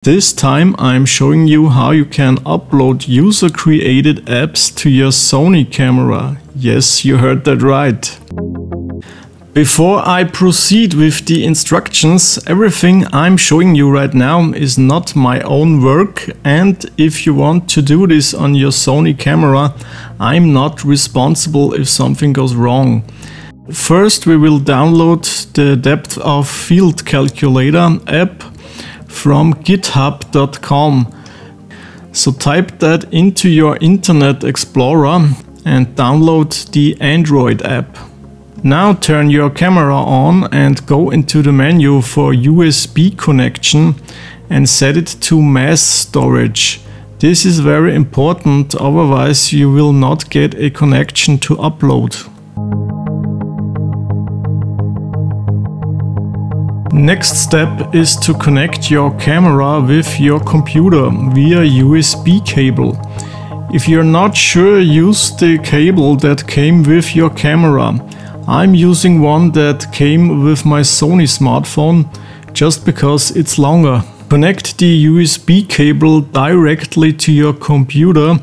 This time I'm showing you how you can upload user-created apps to your Sony camera. Yes, you heard that right. Before I proceed with the instructions, everything I'm showing you right now is not my own work, and if you want to do this on your Sony camera, I'm not responsible if something goes wrong. First, we will download the depth of field calculator app from github.com. So type that into your Internet Explorer and download the Android app. Now turn your camera on and go into the menu for USB connection and set it to mass storage. This is very important, otherwise you will not get a connection to upload. Next step is to connect your camera with your computer via USB cable. If you're not sure, use the cable that came with your camera. I'm using one that came with my Sony smartphone just because it's longer. Connect the USB cable directly to your computer.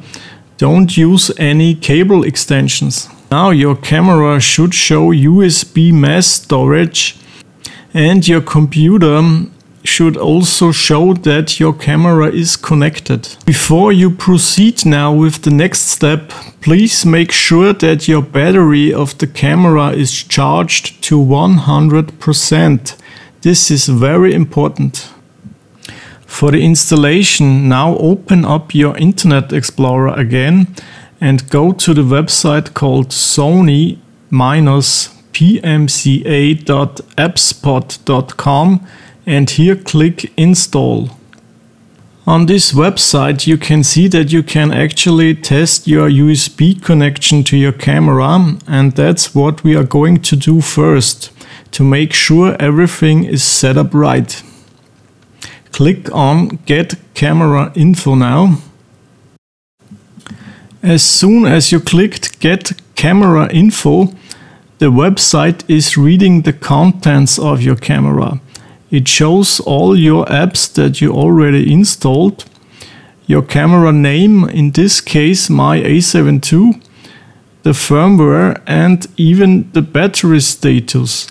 Don't use any cable extensions. Now your camera should show USB mass storage, and your computer should also show that your camera is connected. Before you proceed now with the next step, please make sure that your battery of the camera is charged to 100%. This is very important. For the installation, now open up your Internet Explorer again and go to the website called sony-pmca.appspot.com and here click Install. On this website you can see that you can actually test your USB connection to your camera, and that's what we are going to do first to make sure everything is set up right. Click on Get Camera Info now. As soon as you clicked Get Camera Info, the website is reading the contents of your camera. It shows all your apps that you already installed, your camera name, in this case my A7 II, the firmware, and even the battery status,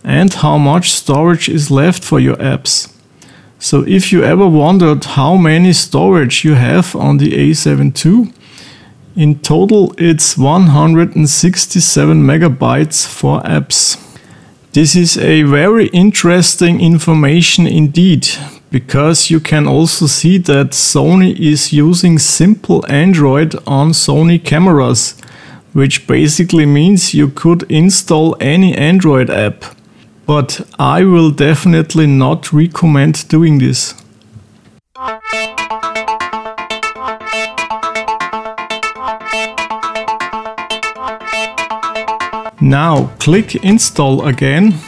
and how much storage is left for your apps. So if you ever wondered how many storage you have on the A7 II, in total it's 167 megabytes for apps. This is a very interesting information indeed, because you can also see that Sony is using simple Android on Sony cameras, which basically means you could install any Android app. But I will definitely not recommend doing this. Now click Install again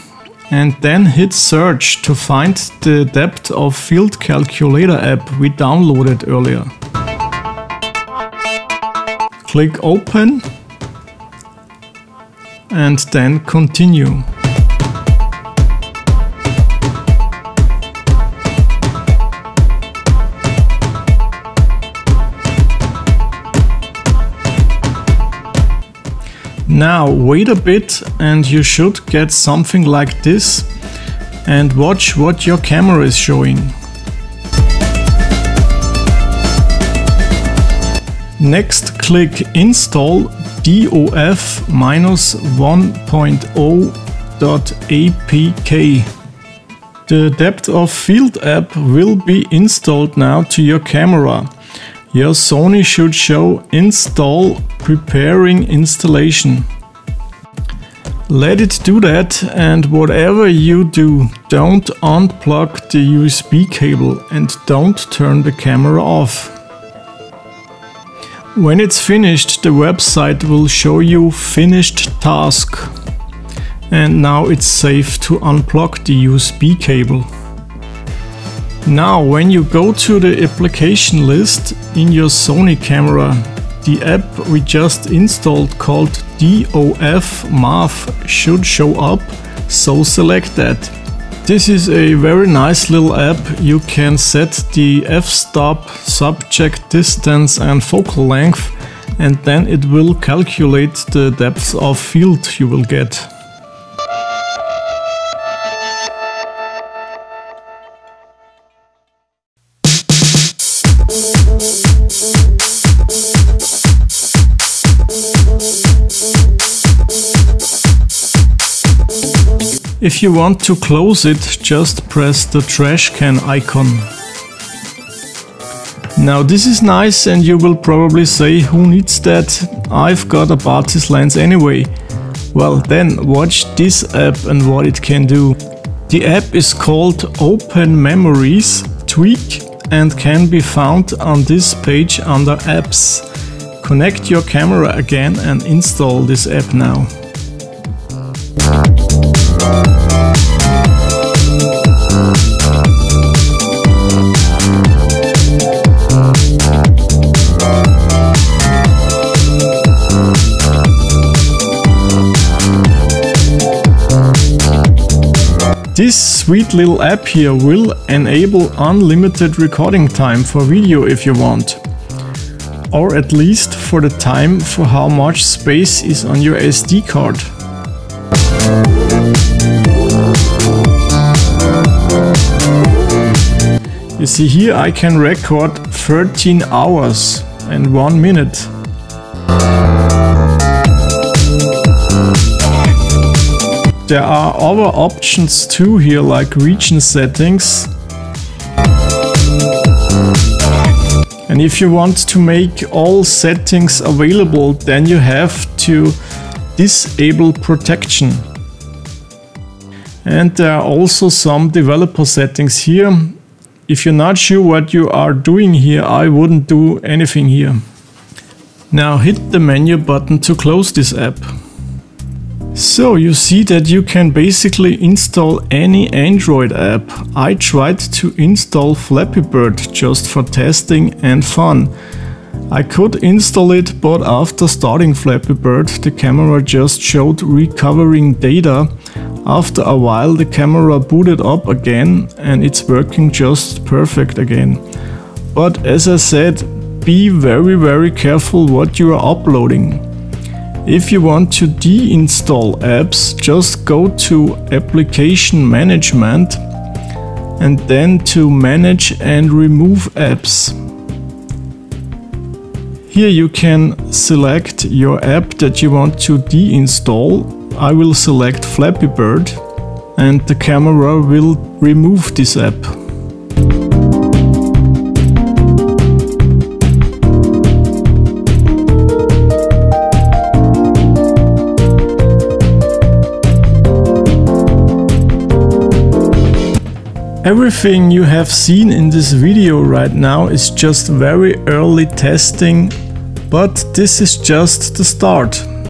and then hit Search to find the depth of field calculator app we downloaded earlier. Click Open and then Continue. Now wait a bit and you should get something like this, and watch what your camera is showing. Next click Install DOF-1.0.apk. The depth of field app will be installed now to your camera. Your Sony should show Install Preparing Installation. Let it do that, and whatever you do, don't unplug the USB cable and don't turn the camera off. When it's finished, the website will show you Finished Task. And now it's safe to unplug the USB cable. Now when you go to the application list in your Sony camera, the app we just installed called DOF Math should show up, so select that. This is a very nice little app. You can set the f-stop, subject distance and focal length, and then it will calculate the depth of field you will get. If you want to close it, just press the trash can icon. Now this is nice, and you will probably say, who needs that? I've got a Batis lens anyway. Well, then watch this app and what it can do. The app is called Open Memories Tweak and can be found on this page under apps. Connect your camera again and install this app now. This sweet little app here will enable unlimited recording time for video if you want. Or at least for the time for how much space is on your SD card. You see here I can record 13 hours and 1 minute. There are other options too here, like region settings. And if you want to make all settings available, then you have to disable protection. And there are also some developer settings here. If you're not sure what you are doing here, I wouldn't do anything here. Now hit the menu button to close this app. So you see that you can basically install any Android app. I tried to install Flappy Bird just for testing and fun. I could install it, but after starting Flappy Bird, the camera just showed recovering data. After a while the camera booted up again and it's working just perfect again. But as I said, be very careful what you are uploading. If you want to deinstall apps, just go to Application Management and then to Manage and Remove Apps. Here you can select your app that you want to deinstall. I will select Flappy Bird and the camera will remove this app. Everything you have seen in this video right now is just very early testing, but this is just the start.